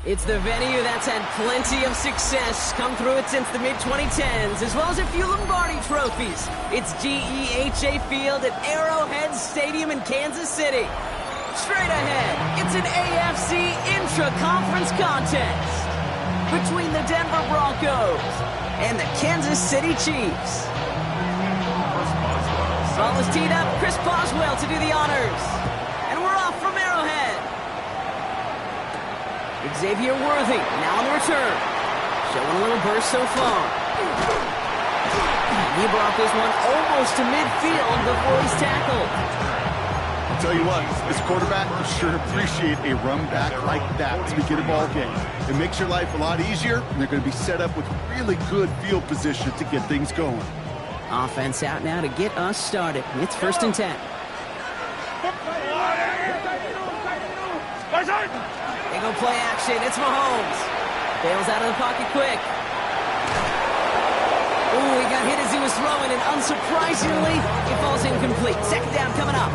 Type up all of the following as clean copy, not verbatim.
It's the venue that's had plenty of success, come through it since the mid-2010s, as well as a few Lombardi trophies. It's GEHA Field at Arrowhead Stadium in Kansas City. Straight ahead, it's an AFC intra-conference contest between the Denver Broncos and the Kansas City Chiefs. Ball is teed up, Chris Boswell to do the honors. And we're off from Arrowhead. Xavier Worthy, now on the return. Showing a little burst so far. He brought this one almost to midfield before he's tackled. I'll tell you what, as a quarterback, you sure appreciate a run back like that to begin a ball game. It makes your life a lot easier, and they're going to be set up with really good field position to get things going. Offense out now to get us started. It's 1st and 10. They go play action. It's Mahomes. Bails out of the pocket quick. Ooh, he got hit as he was throwing, and unsurprisingly, it falls incomplete. 2nd down coming up.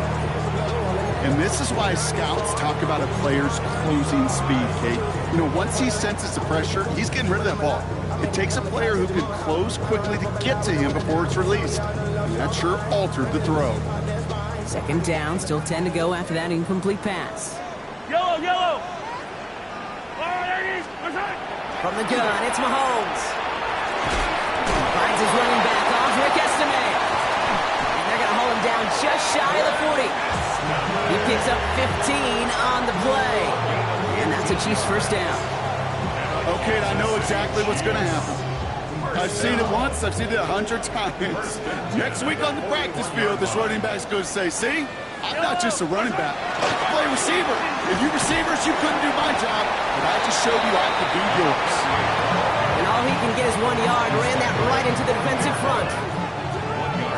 And this is why scouts talk about a player's closing speed, Kate. You know, once he senses the pressure, he's getting rid of that ball. It takes a player who can close quickly to get to him before it's released. And that sure altered the throw. 2nd down, still 10 to go after that incomplete pass. Yellow! From the gun, it's Mahomes. Finds his running back, Audric Estime. And they're going to hold him down just shy of the 40. He picks up 15 on the play. And that's a Chiefs 1st down. Okay, I know exactly what's going to happen. I've seen it once, I've seen it 100 times. Next week on the practice field, this running back's going to say, see, I'm not just a running back, I play receiver. If you receivers, you couldn't do my job, but I just showed you I could do yours. And all he can get is 1 yard, ran that right into the defensive front.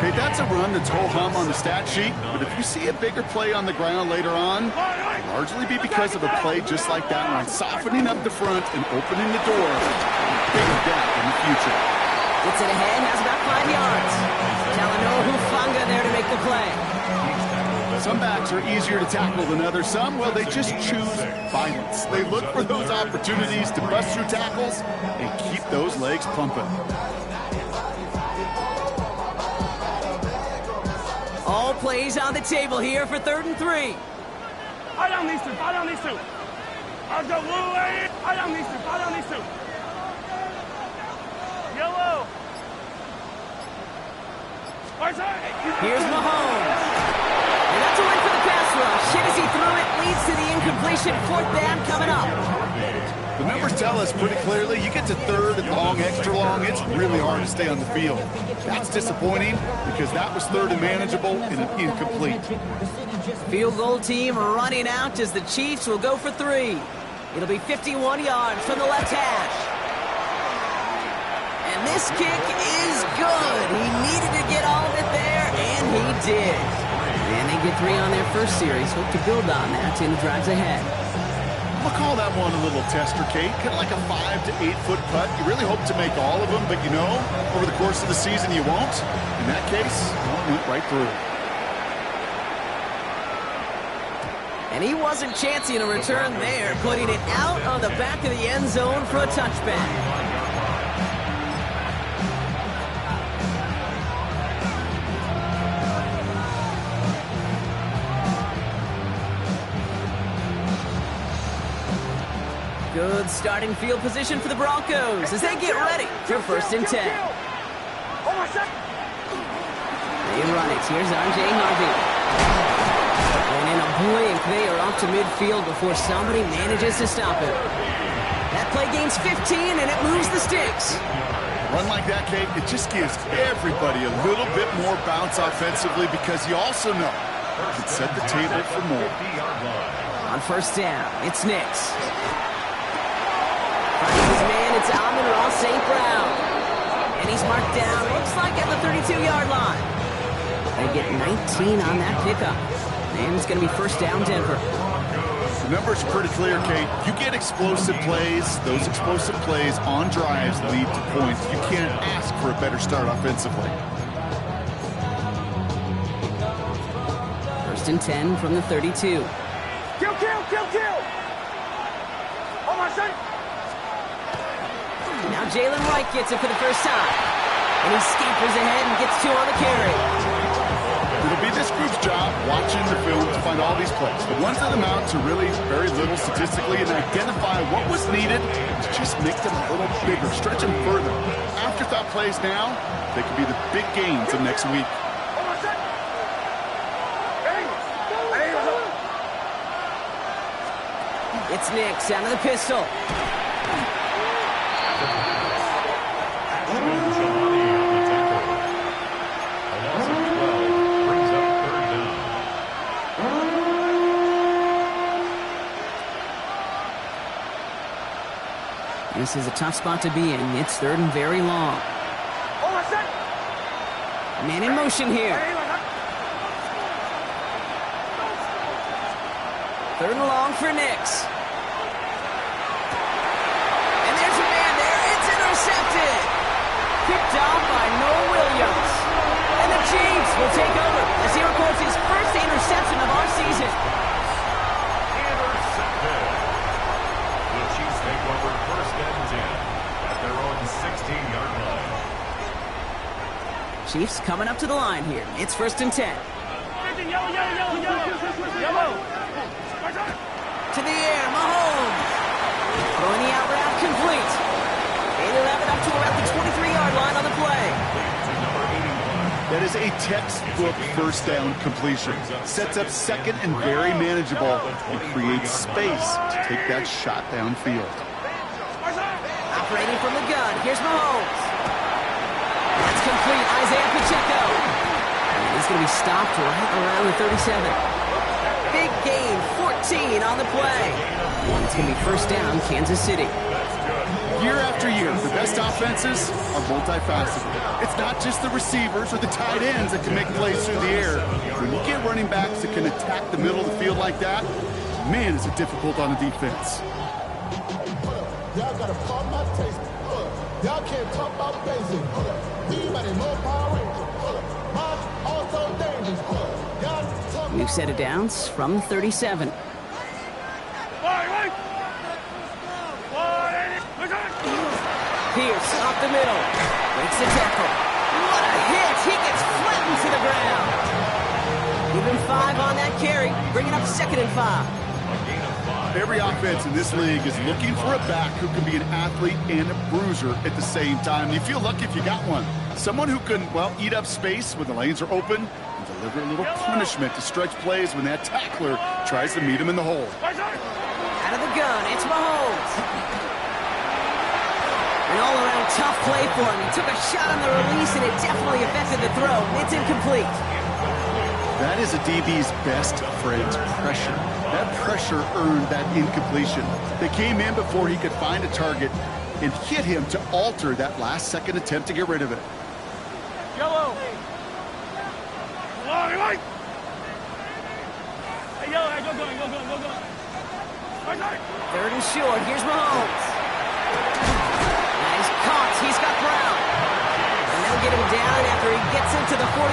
Okay, that's a run that's ho-hum on the stat sheet, but if you see a bigger play on the ground later on, it'll largely be because of a play just like that one, softening up the front and opening the door for a bigger gap in the future. Gets it ahead, has about 5 yards. Talanoa Hufanga there to make the play. Some backs are easier to tackle than others. Some, well, they just choose violence. They look for those opportunities to bust through tackles and keep those legs pumping. All plays on the table here for 3rd and 3. I down these two. I'll go away. I down these two. Yellow. Here's Mahomes. They got to win for the pass rush. Hit as he threw it, leads to the incompletion. 4th down coming up. The numbers tell us pretty clearly, you get to 3rd and long, extra long, it's really hard to stay on the field. That's disappointing because that was 3rd and manageable and an incomplete. Field goal team running out as the Chiefs will go for 3. It'll be 51 yards from the left hash. And this kick is good. He needed to get all of it there, and he did. And they get 3 on their first series. Hope to build on that in the drives ahead. I'll call that one a little tester, Kate. Kind of like a 5 to 8 foot putt. You really hope to make all of them, but you know, over the course of the season you won't. In that case, it went right through. And he wasn't chancing a return there, putting it out on the back of the end zone for a touchback. Good starting field position for the Broncos as they get ready for 1st and 10. They run it. Here's R.J. Harvey. And in a blink, they are off to midfield before somebody manages to stop him. That play gains 15, and it moves the sticks. A run like that, Kate, it just gives everybody a little bit more bounce offensively because you also know it can set the table for more. On 1st down, it's Nix. His man, it's Amon-Ra St. Brown. And he's marked down, looks like at the 32-yard line. They get 19 on that pickup. And it's going to be 1st down, Denver. The numbers are pretty clear, Kate. You get explosive plays. Those explosive plays on drives lead to points. You can't ask for a better start offensively. 1st and 10 from the 32. Kill! On my Now Jalen Wright gets it for the first time. And he scampers ahead and gets 2 on the carry. It'll be this group's job watching the film to find all these plays. The ones that amount to really very little statistically and identify what was needed to just make them a little bigger, stretch them further. Afterthought plays now, they could be the big gains of next week. It's Nix out of the pistol. This is a tough spot to be in. It's 3rd and very long. Man in motion here. 3rd and long for Nix. And there's a man there. It's intercepted. Picked off by Noah Williams. And the Chiefs will take over as he records his first interception of our season. Intercepted. The Chiefs take over 1st and 10 at their own 16-yard line. Chiefs coming up to the line here. It's 1st and 10. To the air, Mahomes. Throwing the out route complete. They'll have it up to around the 23-yard line on the play. That is a textbook first down completion. Sets up 2nd and very manageable and creates space to take that shot downfield. Operating from the gun, here's Mahomes. That's complete, Isaiah Pacheco. And he's going to be stopped right around the 37. Big gain, 14 on the play. It's going to be 1st down, Kansas City. Year after year, the best offenses are multifaceted. It's not just the receivers or the tight ends that can make plays through the air. When you get running backs that can attack the middle of the field like that, man, is it difficult on the defense. Y'all gotta pump my taste. Y'all can't talk about basic. We might have more Power Rangers. Mine also dangerous. New set of downs from 37. Pierce off the middle. Breaks the tackle. What a hit! He gets flattened to the ground. Give him 5 on that carry. Bringing up 2nd and 5. Every offense in this league is looking for a back who can be an athlete and a bruiser at the same time. You feel lucky if you got one. Someone who can, well, eat up space when the lanes are open and deliver a little punishment to stretch plays when that tackler tries to meet him in the hole. Out of the gun, it's Mahomes. An all-around tough play for him. He took a shot on the release, and it definitely affected the throw. It's incomplete. That is a DB's best friend, pressure. That pressure earned that incompletion. They came in before he could find a target and hit him to alter that last-second attempt to get rid of it. Yellow. Hey, Yellow, hey, go. 3rd and short. Here's Mahomes. Nice caught. He's got Brown. And they'll get him down after he gets into the 48.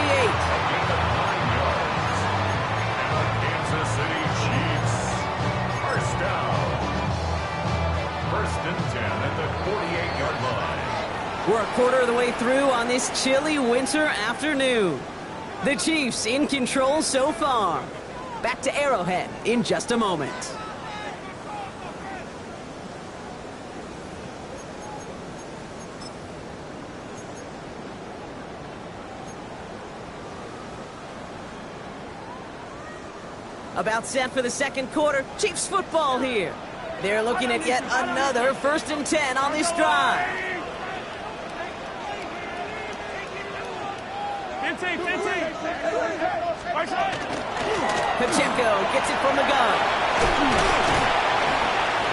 Kansas City Chiefs. 1st down. 1st and 10 at the 48-yard line. We're a quarter of the way through on this chilly winter afternoon. The Chiefs in control so far. Back to Arrowhead in just a moment. About set for the 2nd quarter. Chiefs football here. They're looking at yet another 1st and 10 on this drive. Pacheco gets it from the gun.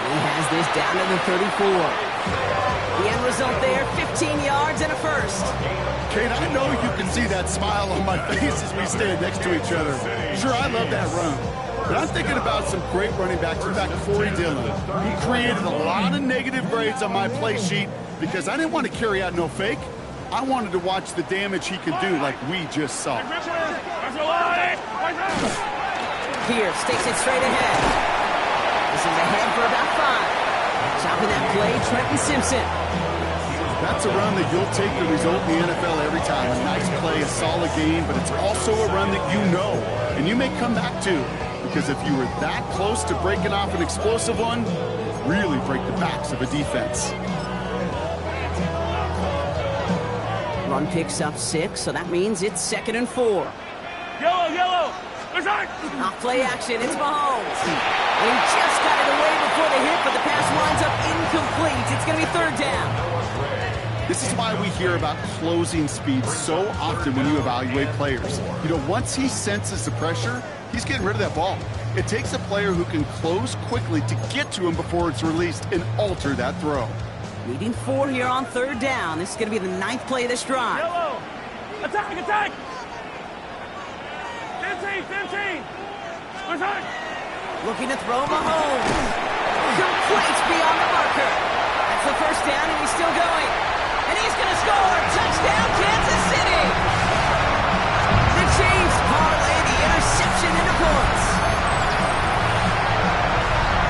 He has this down to the 34. The end result there, 15 yards and a 1st. Kate, I know you can see that smile on my face as we stand next to each other. Sure, I love that run. But I'm thinking about some great running backs. In fact, Corey Dillon. He created a lot of negative grades on my play sheet because I didn't want to carry out no fake. I wanted to watch the damage he could do like we just saw. Pierce takes it straight ahead. This is ahead for about 5. Stopping that play, Trenton Simpson. That's a run that you'll take the result in the NFL every time. A nice play, a solid game, but it's also a run that you know, and you may come back to, because if you were that close to breaking off an explosive one, really break the backs of a defense. Run picks up 6, so that means it's 2nd and 4. Yellow, yellow. Return. Off play action, it's Mahomes. And he just got it away before the hit, but the pass winds up incomplete. It's going to be 3rd down. This is why we hear about closing speed so often when you evaluate players. You know, once he senses the pressure, he's getting rid of that ball. It takes a player who can close quickly to get to him before it's released and alter that throw. Needing 4 here on 3rd down. This is going to be the 9th play of this drive. Yellow. Attack, attack. 15. Return. Looking to throw Mahomes. Complete beyond the marker. That's the 1st down, and he's still going. And he's going to score. Touchdown, Kansas City. The Chiefs parlay the interception into points.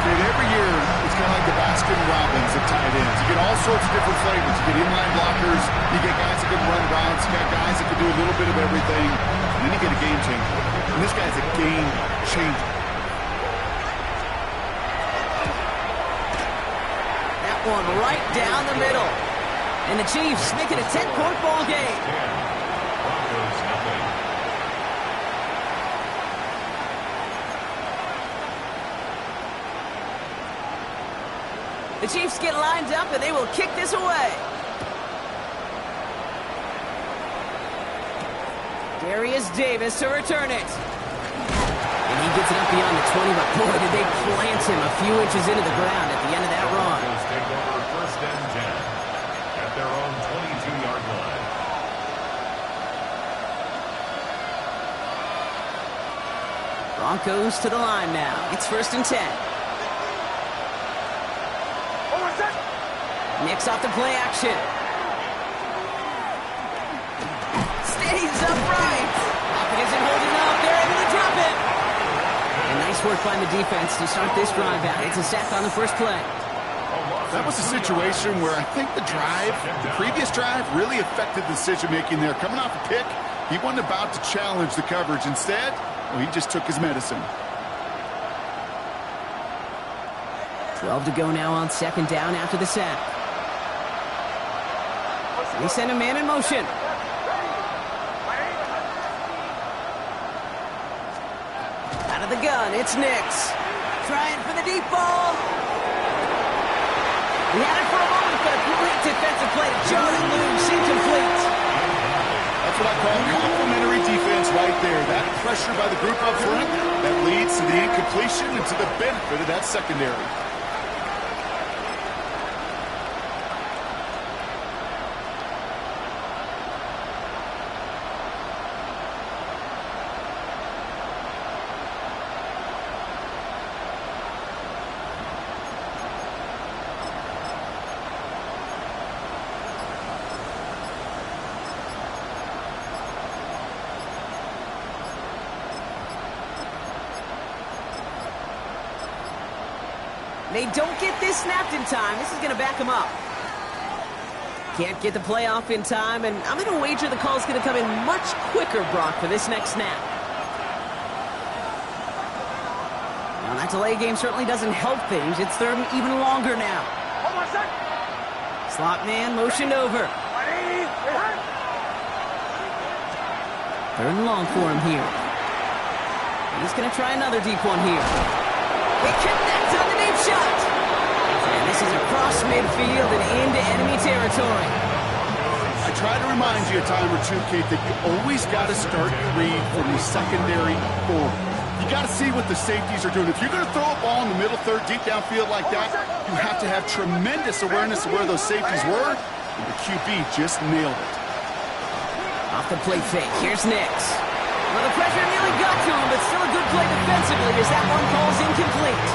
And every year, it's kind of like the Baskin-Robbins of tight ends. You get all sorts of different flavors. You get inline blockers. You get guys that can run routes. You got guys that can do a little bit of everything. And then you get a game changer. And this guy's a game changer. That one right down the middle. And the Chiefs make it a 10-point ball game. Broncos nothing. The Chiefs get lined up, and they will kick this away. Darius Davis to return it. And he gets it up beyond the 20, but boy, did they plant him a few inches into the ground at the end of that run. Broncos take over 1st and 10 at their own 22-yard line. Broncos to the line now. It's 1st and 10. Knicks off the play action. Stays upright. Pocket isn't holding up. They're able to drop it. And nice work by the defense to start this drive out. It's a sack on the 1st play. That was a situation where I think the previous drive, really affected the decision-making there. Coming off a pick, he wasn't about to challenge the coverage. Instead, well, he just took his medicine. 12 to go now on 2nd down after the sack. They send a man in motion. Out of the gun, it's Nix. Trying for the deep ball. He had it for a moment, but a great defensive play to Jordan Lewis, incomplete. That's what I call complimentary defense right there. That pressure by the group up front, that leads to the incompletion and to the benefit of that secondary. They don't get this snapped in time. This is going to back them up. Can't get the play off in time, and I'm going to wager the call is going to come in much quicker, Brock, for this next snap. Now, that delay game certainly doesn't help things. It's 3rd and even longer now. Slot man motioned over. 3rd and long for him here. And he's going to try another deep one here. He connects on the deep shot. And this is across midfield and into enemy territory. I try to remind you a time or two, Kate, that you always got to start your read from the secondary forward. You got to see what the safeties are doing. If you're going to throw a ball in the middle third, deep downfield like that, you have to have tremendous awareness of where those safeties were, and the QB just nailed it. Off the play fake, here's Nix. Well, the pressure nearly got to him, but still a good play defensively as that one falls incomplete.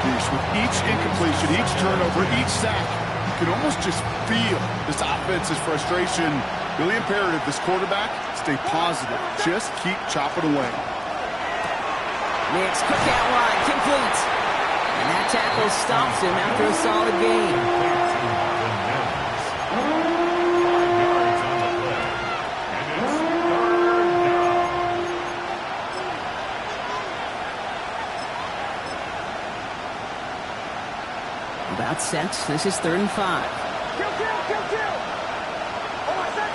With each incompletion, each turnover, each sack, you can almost just feel this offense's frustration. Really imperative, this quarterback, stay positive. Just keep chopping away. Nix, quick out line, complete. And that tackle stops him after a solid gain. 5 yards on the play. And it's 3rd down. About set. This is 3rd and 5. Kill, kill, kill, kill. Oh, my set.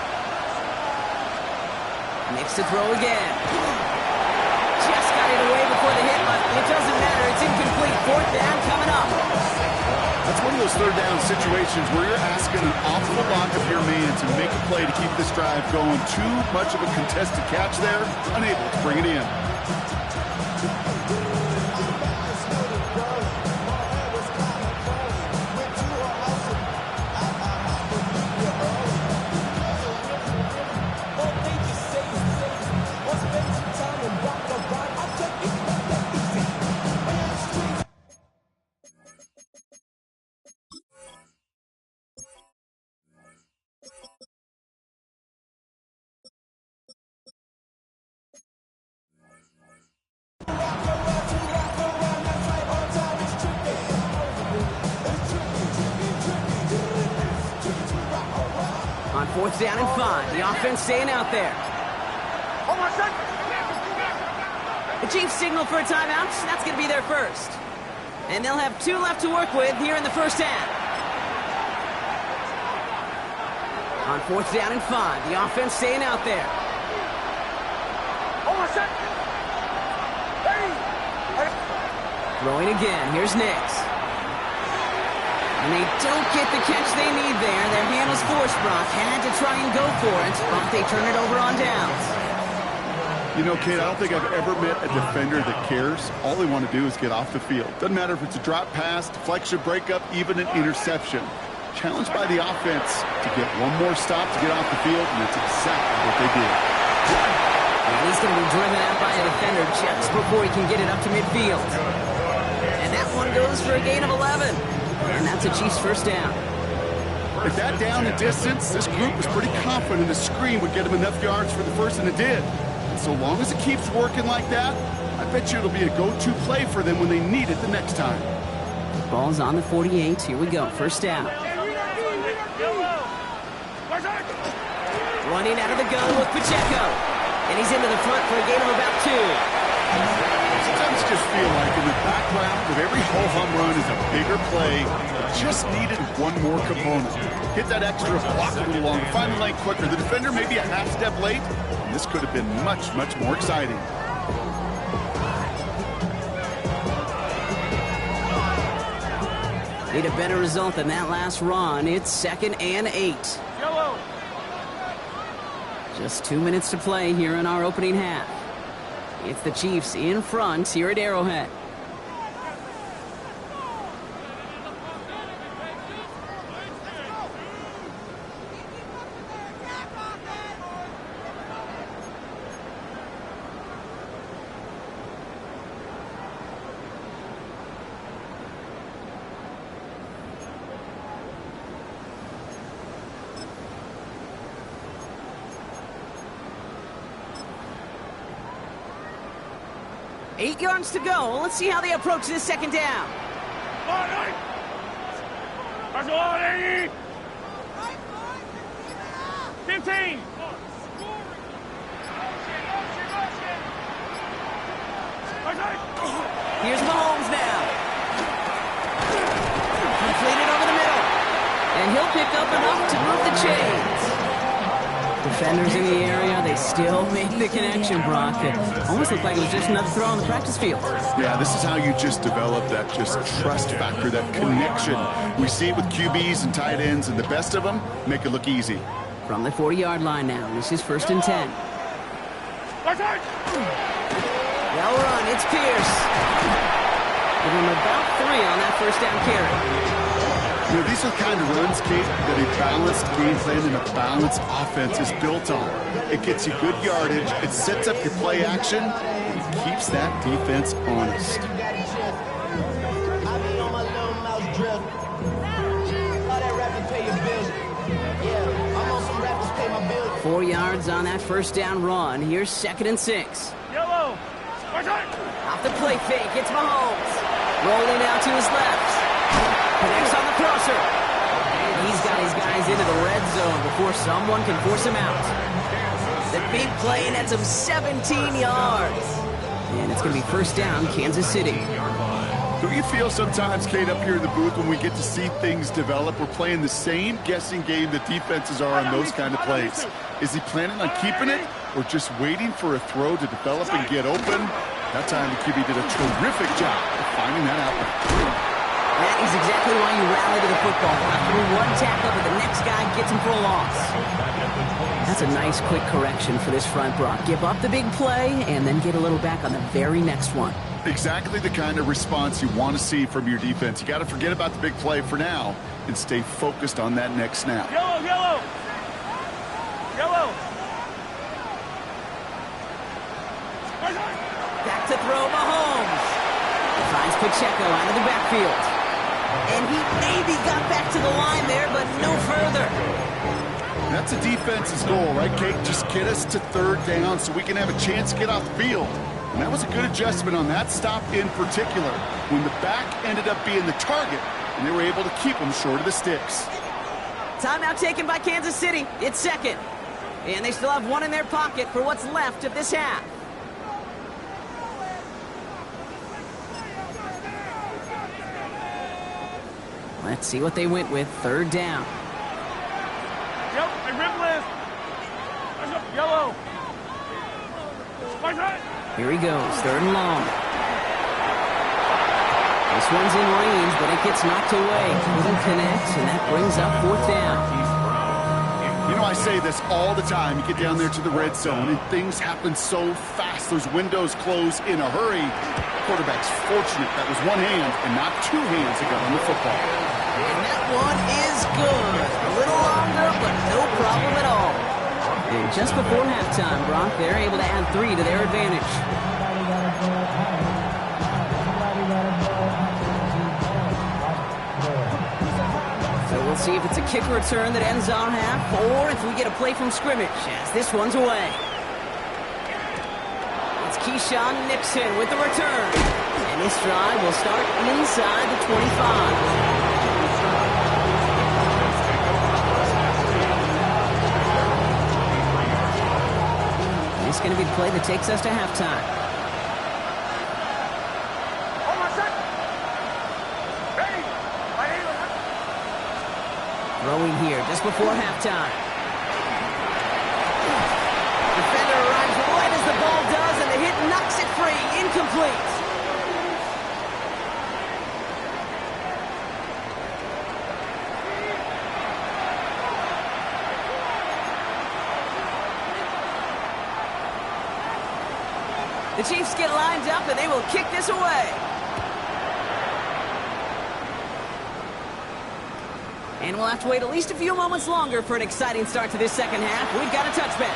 Makes the throw again. Just got it away before the hit, but it doesn't matter. It's incomplete. 4th down coming up. That's one of those 3rd down situations where you're asking an awful lot of your man to make a play to keep this drive going. Too much of a contested catch there, unable to bring it in. On 4th down and 5, the offense staying out there. Oh, my set. The Chiefs signal for a timeout. That's going to be their first. And they'll have 2 left to work with here in the first half. On 4th down and 5, the offense staying out there. Oh, my set. Hey. Throwing again. Here's Nix. And they don't get the catch they need there. Their handle's forced, Brock. Had to try and go for it, but they turn it over on downs. You know, Kate, I don't think I've ever met a defender that cares. All they want to do is get off the field. Doesn't matter if it's a drop pass, deflection, breakup, even an interception. Challenged by the offense to get one more stop to get off the field, and that's exactly what they did. And he's going to be driven out by a defender just before he can get it up to midfield. And that one goes for a gain of 11. And that's a Chiefs first down. At that down and distance, this group was pretty confident the screen would get them enough yards for the first, and it did. And so long as it keeps working like that, I bet you it'll be a go-to play for them when they need it the next time. Ball's on the 48. Here we go. First down. Running out of the gun with Pacheco. And he's into the front for a gain of about 2. Sometimes you just feel like in the background of every ho-hum run is a bigger play. It just needed one more component. Hit that extra block a little longer, find the lane quicker. The defender maybe a half step late, and this could have been much, much more exciting. Need a better result than that last run. It's 2nd and 8. Yellow. Just 2 minutes to play here in our opening half. It's the Chiefs in front here at Arrowhead. Eight yards to go. Let's see how they approach this second down. 15. Here's Mahomes now. Completed over the middle. And he'll pick up enough to move the chains. Defenders in the area, they still make the connection, Brock. It almost looked like it was just another throw on the practice field. Yeah, this is how you just develop that just trust factor, that connection. We see it with QBs and tight ends, and the best of them make it look easy. From the 40-yard line now, this is 1st and 10. Well run, it's Pierce. Give him about 3 on that first down carry. You know, these are the kind of runs, Kate, that a balanced game plan and a balanced offense is built on. It gets you good yardage, it sets up your play action, and it keeps that defense honest. 4 yards on that first down run. Here's 2nd and 6. Yellow. Off the play fake, it's Mahomes. Rolling out to his left. Connects on the crosser. And he's got his guys into the red zone before someone can force him out. The big play nets him 17 yards. And it's going to be first down, Kansas City. Do you feel sometimes, Kate, up here in the booth when we get to see things develop, we're playing the same guessing game that defenses are on those kind of plays? Is he planning on keeping it or just waiting for a throw to develop and get open? That time the QB did a terrific job of finding that out. That is exactly why you rally to the football. After one tackle, but the next guy gets him for a loss. That's a nice quick correction for this front, Brock. Give up the big play and then get a little back on the very next one. Exactly the kind of response you want to see from your defense. You got to forget about the big play for now and stay focused on that next snap. Yellow, yellow. Yellow. Back to throw Mahomes. Finds Pacheco out of the backfield. And he maybe got back to the line there, but no further. That's a defense's goal, right, Kate? Just get us to third down so we can have a chance to get off the field. And that was a good adjustment on that stop in particular, when the back ended up being the target, and they were able to keep him short of the sticks. Timeout taken by Kansas City. It's second. And they still have one in their pocket for what's left of this half. Let's see what they went with. Third down. Yep, a rib list. Yellow. Here he goes, third and long. This one's in range, but it gets knocked away. Couldn't connect, and that brings up fourth down. You know, I say this all the time. You get down there to the red zone, and things happen so fast. Those windows close in a hurry. Quarterback's fortunate that was one hand and not two hands that got on the football. And that one is good. A little longer, but no problem at all. And just before halftime, Brock, they're able to add 3 to their advantage. So we'll see if it's a kick return that ends our half, or if we get a play from scrimmage, as this one's away. It's Keyshawn Nixon with the return. And this drive will start inside the 25. It's going to be the play that takes us to halftime. Throwing here just before halftime. Defender arrives right as the ball does, and the hit knocks it free. Incomplete. The Chiefs get lined up, and they will kick this away. And we'll have to wait at least a few moments longer for an exciting start to this second half. We've got a touchback.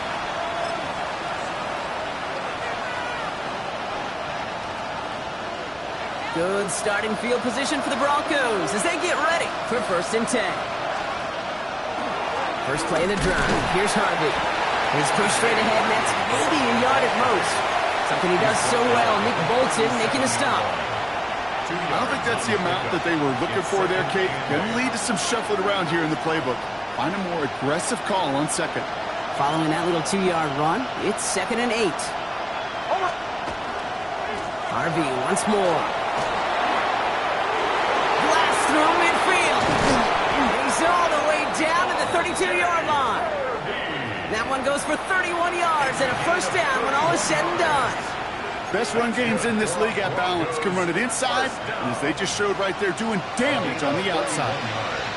Good starting field position for the Broncos as they get ready for 1st and 10. First play of the drive. Here's Harvey. He's pushed straight ahead, and that's maybe a yard at most. Something he does so well. Nick Bolton making a stop. I don't think that's the amount that they were looking for there, Kate. Going to lead to some shuffling around here in the playbook. Find a more aggressive call on second. Following that little 2-yard run, it's 2nd and 8. Harvey once more. Blast through midfield. He's all the way down to the 32-yard line. That one goes for 31 yards and a first down when all is said and done. Best run games in this league at balance. Can run it inside, and as they just showed right there, doing damage on the outside.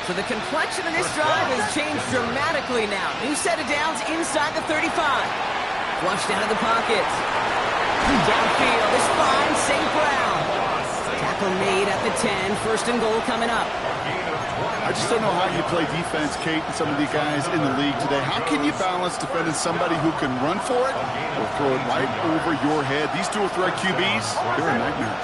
So the complexion of this drive has changed dramatically now. New set of downs inside the 35. Flushed out of the pocket. Downfield is fine, St. Brown. Tackle made at the 10. 1st and goal coming up. I just don't know how you play defense, Kate, and some of the guys in the league today. How can you balance defending somebody who can run for it or throw it right over your head? These dual threat QBs, they're a nightmare.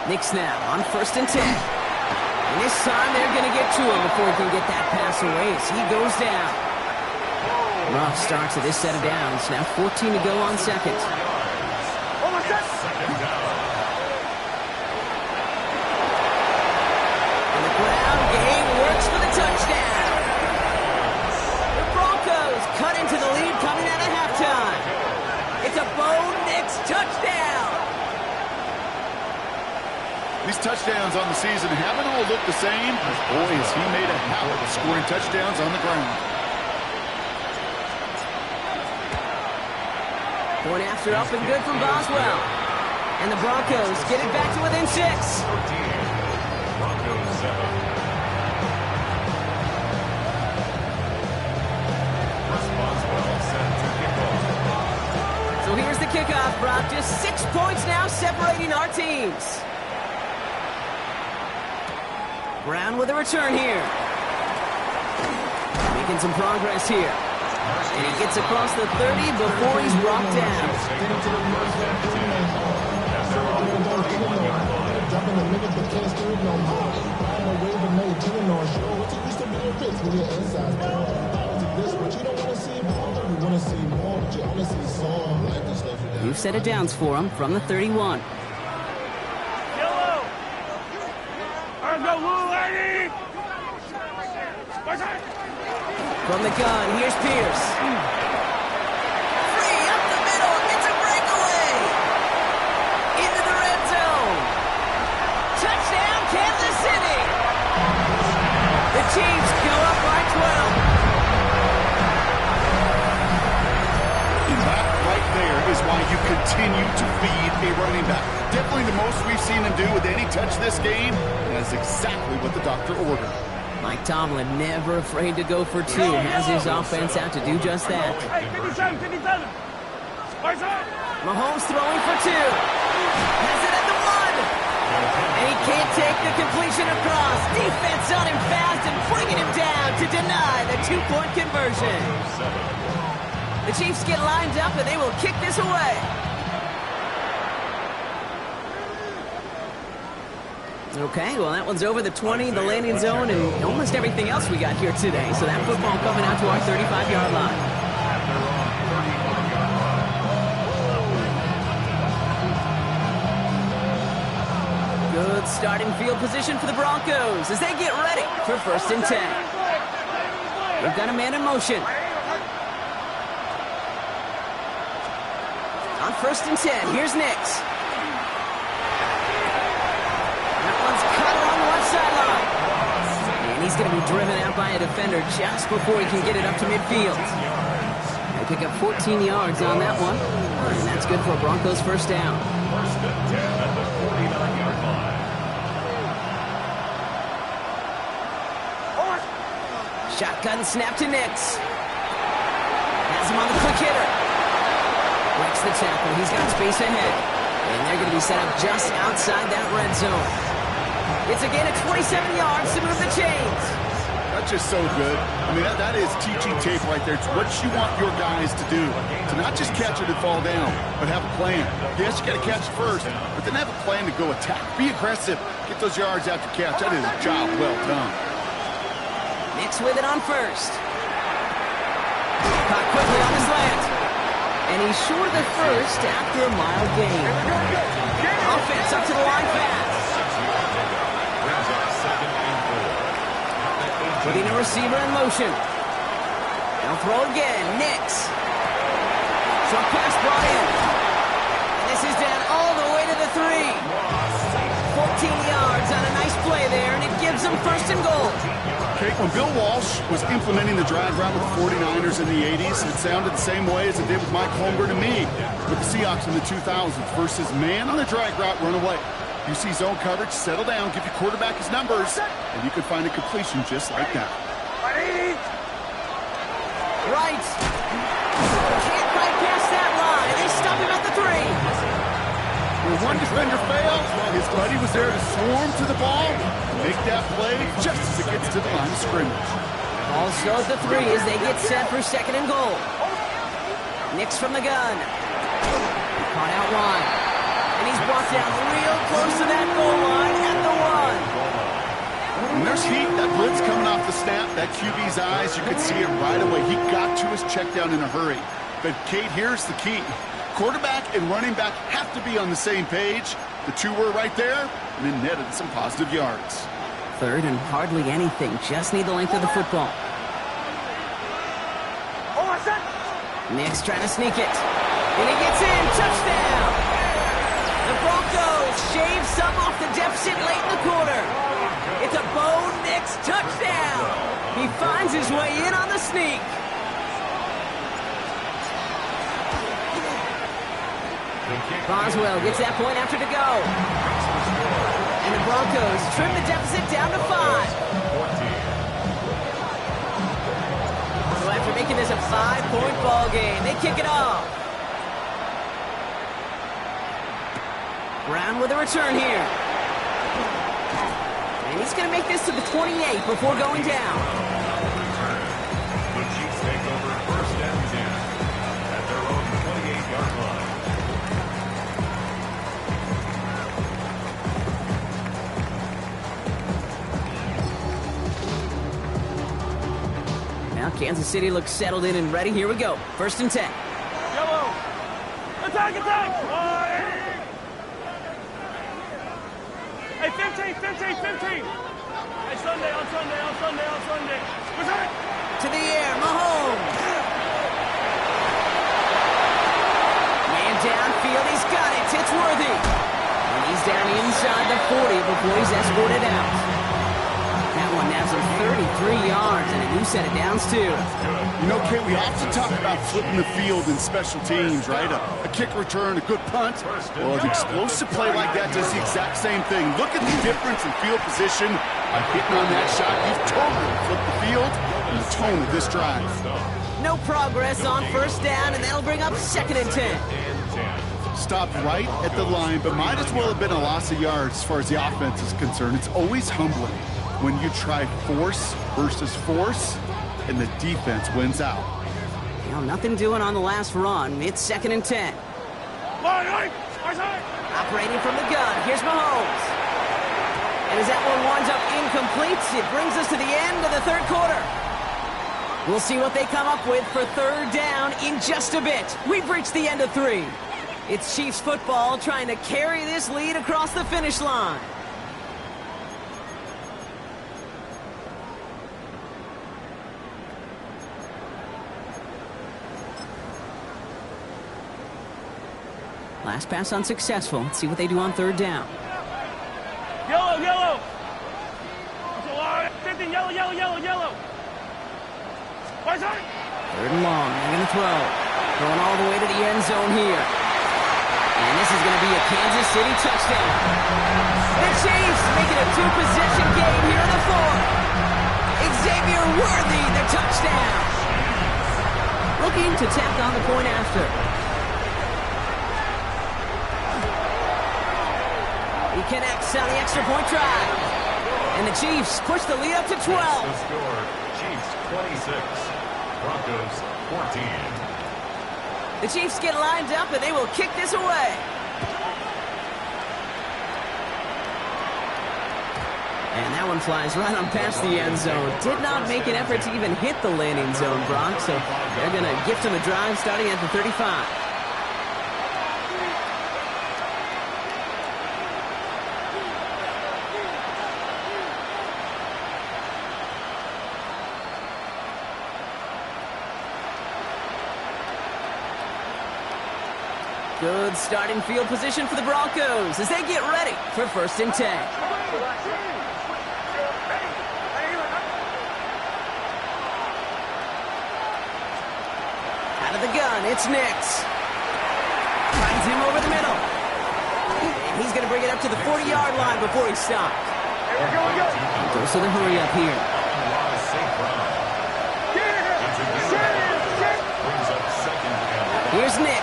Knicks now on 1st and 10. And this time they're going to get to him before he can get that pass away as he goes down. Rough start to this set of downs. Now 14 to go on second. touchdowns on the season haven't all looked the same. Boy, has he made a habit of scoring touchdowns on the ground. Point after up and good from Boswell. And the Broncos get it back to within 6. 13. Broncos 7. So here's the kickoff, Brock. Just 6 points now separating our teams. Brown with a return here. Making some progress here. And he gets across the 30 before he's brought down. New set of downs for him from the 31. Yellow. Go, Lou, lady. From the gun, here's Pierce. Free up the middle, it's a breakaway. Into the red zone. Touchdown, Kansas City. The Chiefs go up by 12. That right there is why you continue to feed a running back. Definitely the most we've seen him do with any touch this game, and that's exactly what the doctor ordered. Mike Tomlin never afraid to go for 2. Has his offense out to do just that. Hey, 57, 57. Mahomes throwing for 2. Has it at the 1. And he can't take the completion across. Defense on him fast and bringing him down to deny the 2-point conversion. The Chiefs get lined up and they will kick this away. Okay, well, that one's over the 20, the landing zone, and almost everything else we got here today. So that football coming out to our 35-yard line. Good starting field position for the Broncos as they get ready for 1st and 10. They've got a man in motion. On 1st and 10, here's Nix. And he's going to be driven out by a defender just before he can get it up to midfield. They pick up 14 yards on that one. And that's good for a Broncos 1st down. 1st and 10 at the 49-yard line. Shotgun snap to Nix. Has him on the quick hitter. Breaks the tackle. He's got space ahead. And they're going to be set up just outside that red zone. It's a gain of 27 yards to move the chains. That's just so good. I mean, that is teaching tape right there. It's what you want your guys to do. To not just catch it and fall down, but have a plan. Yes, you got to catch it first, but then have a plan to go attack. Be aggressive. Get those yards after catch. That is a job well done. Nix with it on 1st. Caught quickly on his slant. And he's short of the 1st after a mile gain. Offense up to the line fast. Putting a receiver in motion. They'll throw again. Nix. Short pass brought in. And this is down all the way to the 3. 14 yards on a nice play there, and it gives them 1st and goal. Okay, when Bill Walsh was implementing the drag route with the 49ers in the 80s, it sounded the same way as it did with Mike Holmgren and me with the Seahawks in the 2000s versus man on the drag route, run away. You see zone coverage, settle down, give your quarterback his numbers, and you can find a completion just like that. Right. Can't bypass that line. They stop him at the 3. When one defender fails, his buddy was there to swarm to the ball and make that play just as it gets to the line of scrimmage. Ball still at the 3 as they get set for 2nd and goal. Nix from the gun. Caught out wide. And he's brought down real close to that goal line at the 1. When there's heat, that blitz coming off the snap, that QB's eyes, you could see it right away. He got to his check down in a hurry. But, Kate, here's the key. Quarterback and running back have to be on the same page. The 2 were right there, and then netted some positive yards. 3rd and hardly anything. Just need the length of the football. Nix trying to sneak it. And he gets in. Touchdown! The Broncos shave some off the deficit late in the quarter. It's a Bo Nix touchdown. He finds his way in on the sneak. Boswell gets that point after to go. And the Broncos trim the deficit down to 5. So after making this a 5-point ball game, they kick it off. Brown with a return here. And he's going to make this to the 28 before going down. The Chiefs take over first and 10 at their own 28-yard line. Now Kansas City looks settled in and ready. Here we go. First and 10. Yellow. Attack, attack. Hey, 15. Hey, Sunday. Return. To the air, Mahomes. Man downfield, he's got it. It's Worthy. And he's down inside the 40 before he's escorted out. That one nabs him 33 yards and a new set of downs, too. You know, Kate, we often talk about flipping the field in special teams, right? A kick return, a good punt. Well, an explosive play like that does the exact same thing. Look at the difference in field position by hitting on that shot. You've totally flipped the field and the tone of this drive. No progress on first down, and that'll bring up second and 10. Stopped right at the line, but might as well have been a loss of yards as far as the offense is concerned. It's always humbling when you try force versus force, and the defense wins out. You know, nothing doing on the last run. It's second and 10. Operating from the gun, here's Mahomes. And as that one winds up incomplete, it brings us to the end of the third quarter. We'll see what they come up with for third down in just a bit. We've reached the end of 3. It's Chiefs football trying to carry this lead across the finish line. Last pass unsuccessful. Let's see what they do on third down. Yellow. 15, yellow. Third and long. They're going to throw. Going all the way to the end zone here. And this is going to be a Kansas City touchdown. The Chiefs making a 2-possession game here in the 4th. Xavier Worthy, the touchdown. Looking to tack on the point after. He connects on the extra point try. And the Chiefs push the lead up to 12. The score, Chiefs 26, Broncos 14. The Chiefs get lined up and they will kick this away. And that one flies right on past the end zone. Did not make an effort to even hit the landing zone, Brock. So they're going to gift him a drive starting at the 35. Good starting field position for the Broncos as they get ready for first and 10. Out of the gun, it's Nix. Finds him over the middle. And he's going to bring it up to the 40-yard line before he stops. Goes to the hurry up here. Here's Nix.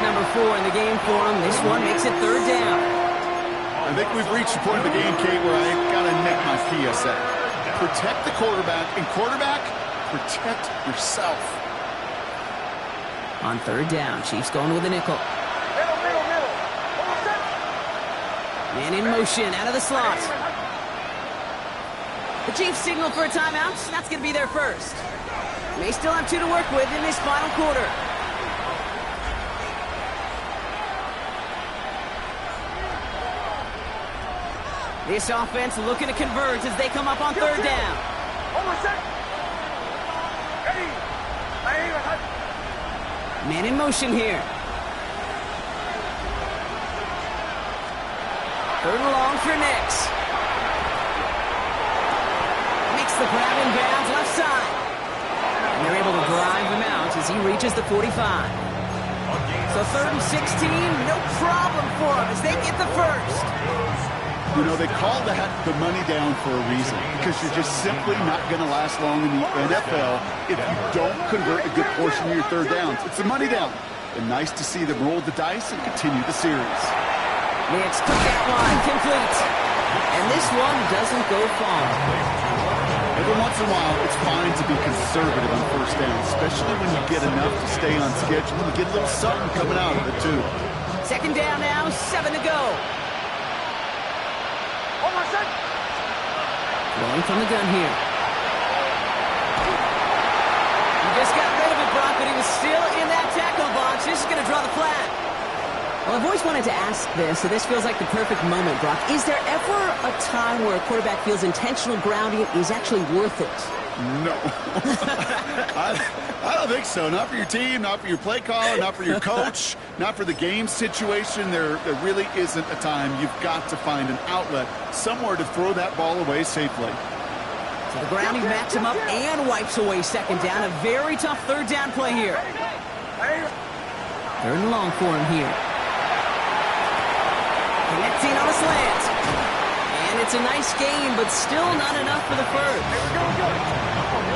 Number 4 in the game for him. This one makes it third down. I think we've reached the point of the game, Kate, where I got to make my PSA. Protect the quarterback, and quarterback, protect yourself. On third down, Chiefs going with a nickel. Man in motion, out of the slot. The Chiefs signal for a timeout. That's going to be their first. They still have 2 to work with in this final quarter. This offense looking to converge as they come up on third down. Ready. Man in motion here. 3rd and long for Nix. Makes the grab in bounds left side. And they're able to drive him out as he reaches the 45. So 3rd and 16, no problem for him as they get the first. You know, they call that the money down for a reason, because you're just simply not going to last long in the NFL if you don't convert a good portion of your 3rd downs. It's the money down. And nice to see them roll the dice and continue the series. Nix took that one, complete. And this one doesn't go far. Every once in a while, it's fine to be conservative on 1st down, especially when you get enough to stay on schedule and get a little something coming out of it, too. 2nd down now, 7 to go. Rolling from the gun here. He just got rid of it, Brock, but he was still in that tackle box. This is going to draw the flag. Well, I've always wanted to ask this, so this feels like the perfect moment, Brock. Is there ever a time where a quarterback feels intentional grounding is actually worth it? No. I don't think so. Not for your team, not for your play caller, not for your coach, not for the game situation. There really isn't a time. You've got to find an outlet, somewhere to throw that ball away safely. So the grounding backs him up and wipes away 2nd down. A very tough 3rd down play here. 3rd and long for him here. Connecting on a slant. And it's a nice game, but still not enough for the first.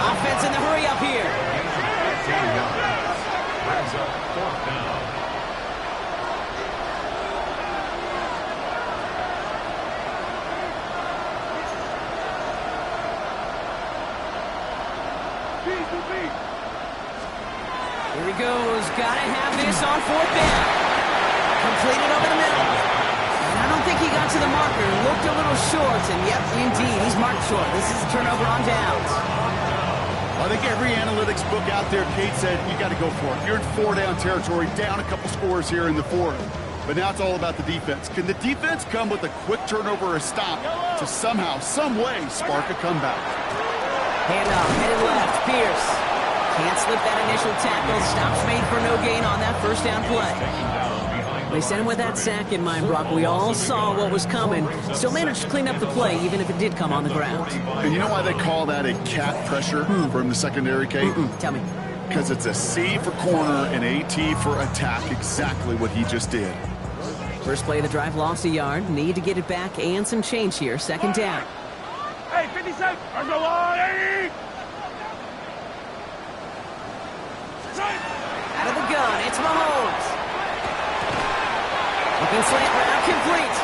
Offense in the hurry up here. Brings up 4th down. Here he goes. Gotta have this on 4th down. Completed over the middle. And I don't think he got to the marker. Looked a little short. And yep, indeed, he's marked short. This is a turnover on downs. I think every analytics book out there, Kate said, you got to go for it. You're in 4-down territory, down a couple scores here in the 4th. But now it's all about the defense. Can the defense come with a quick turnover or a stop to somehow, some way, spark a comeback? Handoff, headed left, Pierce. Can't slip that initial tackle. Stops made for no gain on that 1st down play. They sent him with that sack in mind, Brock. We all saw what was coming. Still managed to clean up the play, even if it did come on the ground. And you know why they call that a cat pressure from the secondary, Kate? Tell me. Because it's a C for corner and a T for attack, exactly what he just did. First play of the drive, lost a yard. Need to get it back and some change here. 2nd down. Hey, 57. I'm the line. Out of the gun, it's Mahomes. Looking slant route, complete.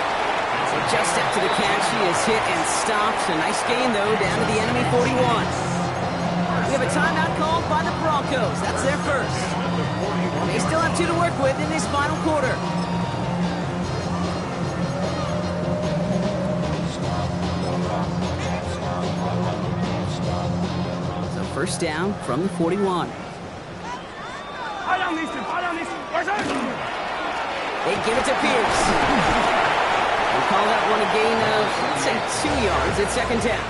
So just after the catch, he is hit and stopped. A nice gain, though, down to the enemy 41. We have a timeout called by the Broncos. That's their first. They still have 2 to work with in this final quarter. So 1st down from the 41. High down these 2. High down these 2. They give it to Pierce. We call that one a gain of, let's say, 2 yards at 2nd down.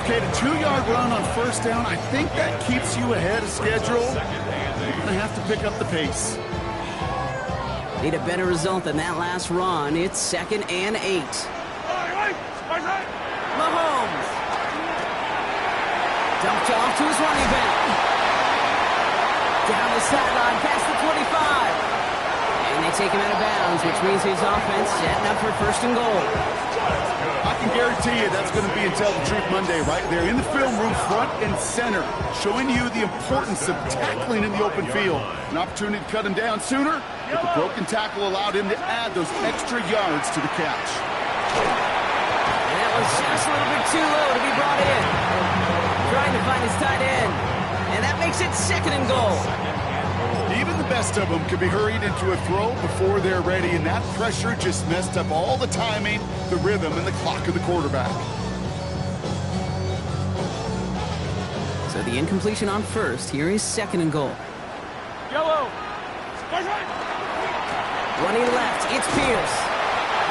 Okay, the 2-yard run on 1st down, I think that keeps you ahead of schedule. You're going to have to pick up the pace. Need a better result than that last run. It's 2nd and 8. Mahomes. Dumped off to his running back. Down the sideline, past the 25. And they take him out of bounds, which means his offense setting up for 1st and goal. I can guarantee you that's going to be in Tell the Truth Monday right there in the film room, front and center, showing you the importance of tackling in the open field. An opportunity to cut him down sooner, but the broken tackle allowed him to add those extra yards to the catch. And that was just a little bit too low to be brought in. Trying to find his tight end. And that makes it 2nd and goal. Even the best of them could be hurried into a throw before they're ready, and that pressure just messed up all the timing, the rhythm, and the clock of the quarterback. So the incompletion on 1st. Here is 2nd and goal. Yellow. Running left, it's Pierce.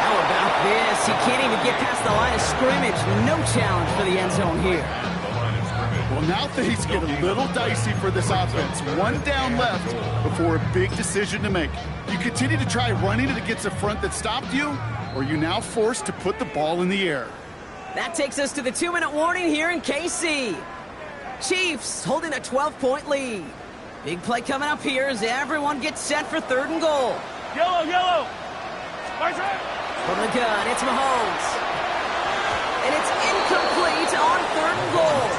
How about this? He can't even get past the line of scrimmage. No challenge for the end zone here. The line of scrimmage. Well, now things get a little dicey for this offense. One down left before a big decision to make. You continue to try running it against a front that stopped you, or are you now forced to put the ball in the air? That takes us to the 2-minute warning here in KC. Chiefs holding a 12-point lead. Big play coming up here as everyone gets set for 3rd and goal. Yellow, yellow. Right side. From the gun, it's Mahomes. And it's incomplete on 3rd and goal.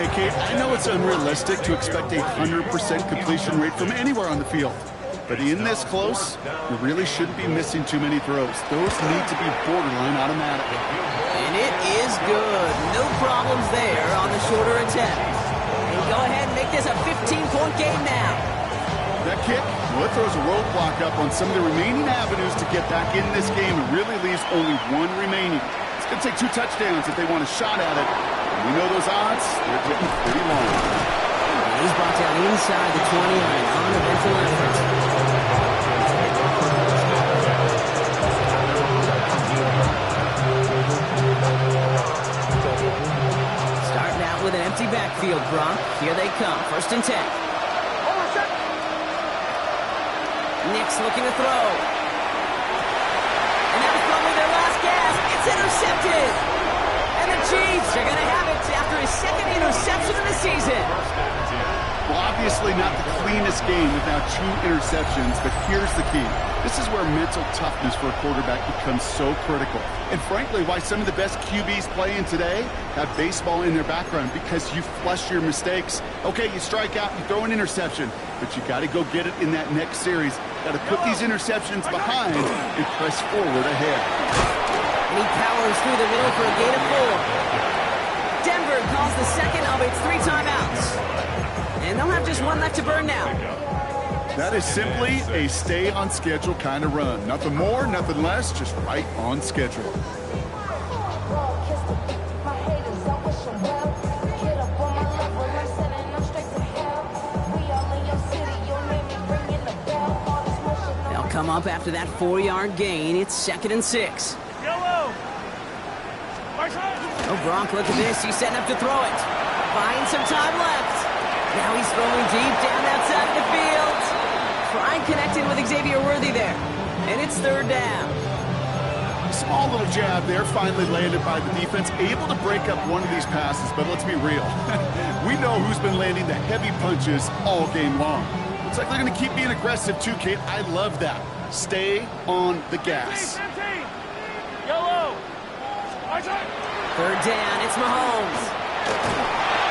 Hey, Kate, I know it's unrealistic to expect a 100% completion rate from anywhere on the field. But in this close, you really shouldn't be missing too many throws. Those need to be borderline automatic. And it is good. No problems there on the shorter attempt. And go ahead and make this a 15-point game now. That kick, well, it throws a roadblock up on some of the remaining avenues to get back in this game and really leaves only one remaining. It's going to take 2 touchdowns if they want a shot at it. And we know those odds, they're getting pretty long. And he's brought down inside the 20 on an uneventful effort. Starting out with an empty backfield, Gronk. Here they come, 1st and 10. Nick's looking to throw. And that was probably their last gas. It's intercepted. And the Chiefs are going to have it after his 2nd interception of the season. Well, obviously not the cleanest game without 2 interceptions, but here's the key. This is where mental toughness for a quarterback becomes so critical. And frankly, why some of the best QBs playing today have baseball in their background, because you flush your mistakes. Okay, you strike out, you throw an interception, but you got to go get it in that next series. Got to put these interceptions behind and press forward ahead. And he powers through the middle for a gain of 4. Denver calls the 2nd of its 3 timeouts. And they'll have just 1 left to burn now. That is simply a stay-on-schedule kind of run. Nothing more, nothing less, just right on schedule. They'll come up after that 4-yard gain. It's 2nd and 6. Yellow. Right side. Oh, Gronk, look at this. He's setting up to throw it. Buying some time left. Now he's throwing deep down that side of the field. Trying connecting with Xavier Worthy there. And it's 3rd down. Small little jab there, finally landed by the defense. Able to break up one of these passes, but let's be real. We know who's been landing the heavy punches all game long. Looks like they're going to keep being aggressive too, Kate. I love that. Stay on the gas. 15. Yellow. Right side. 3rd down, it's Mahomes.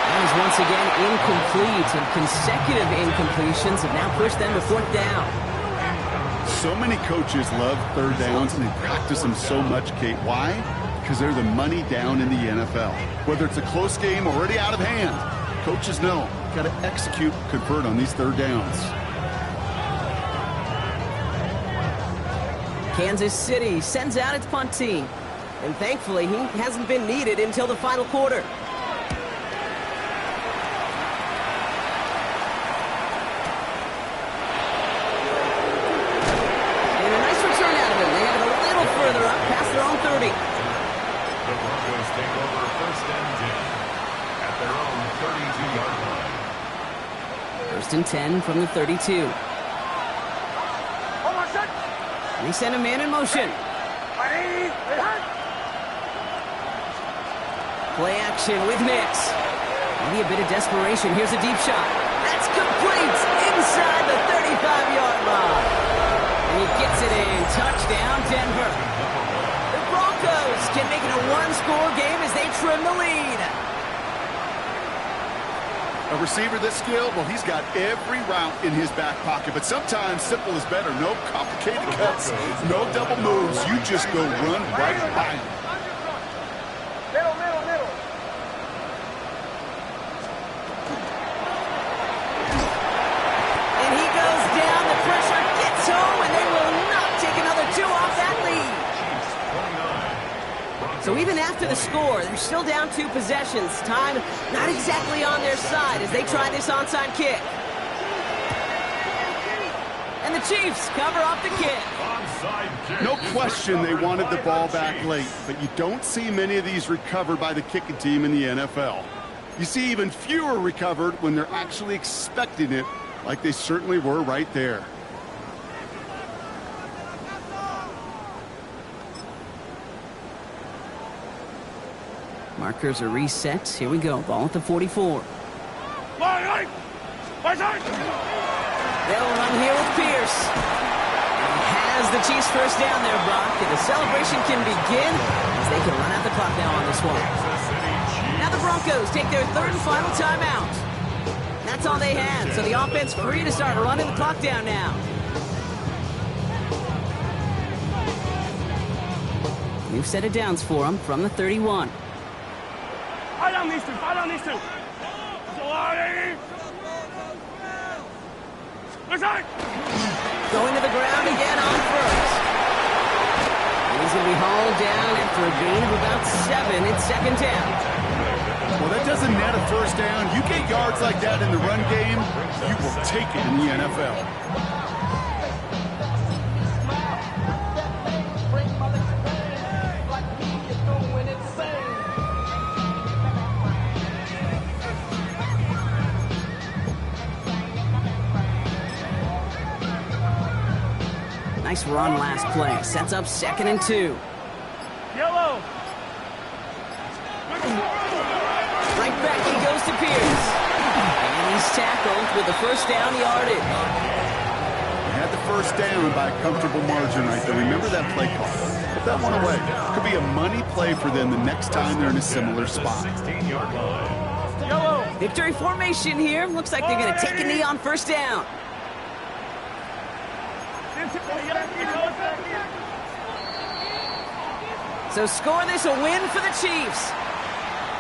That is once again incomplete, and consecutive incompletions have now pushed them to 4th down. So many coaches love 3rd downs, and they practice them so much, Kate. Why? Because they're the money down in the NFL. Whether it's a close game already out of hand, coaches know, got to execute, convert on these 3rd downs. Kansas City sends out its punt team. And thankfully, he hasn't been needed until the final quarter. And a nice return out of him. They have it a little further up, past their own 30. The Broncos take over 1st and 10 at their own 32-yard line. 1st and 10 from the 32. And they send a man in motion. Play action with Nix. Maybe a bit of desperation. Here's a deep shot. That's complete inside the 35-yard line. And he gets it in. Touchdown, Denver. The Broncos can make it a 1-score game as they trim the lead. A receiver this skilled, well, he's got every route in his back pocket, but sometimes simple is better. No complicated cuts, no double moves. You just go run right by him. Middle. And he goes down. The pressure gets home, and they will not take another 2 off that lead. So even after the score, they're still down 2 possessions. Time not exactly on their side as they try this onside kick. And the Chiefs cover off the kick. No question they wanted the ball back late, but you don't see many of these recovered by the kicking team in the NFL. You see even fewer recovered when they're actually expecting it, like they certainly were right there. Markers are reset. Here we go. Ball at the 44. Line, They'll run here with Pierce. He has the Chiefs first down there, Brock. And the celebration can begin as they can run out the clock now on this one. Now the Broncos take their third and final timeout. That's all they had, so the offense free to start running the clock down now. New set of downs for them from the 31. Fight on these two, fight on these two. Going to the ground again on first. He's going to be hauled down after a gain of about 7. It's second down. Well, that doesn't net a first down. You get yards like that in the run game, you will take it in the NFL. Nice run last play. Sets up 2nd and 2. Yellow. Right back he goes to Pierce. And he's tackled with the first down yardage. They had the first down by a comfortable margin right there. Remember that play call. Put that one away. Could be a money play for them the next time they're in a similar spot. 16-yard line. Yellow. Victory formation here. Looks like they're going to take a knee on first down. So score this a win for the Chiefs.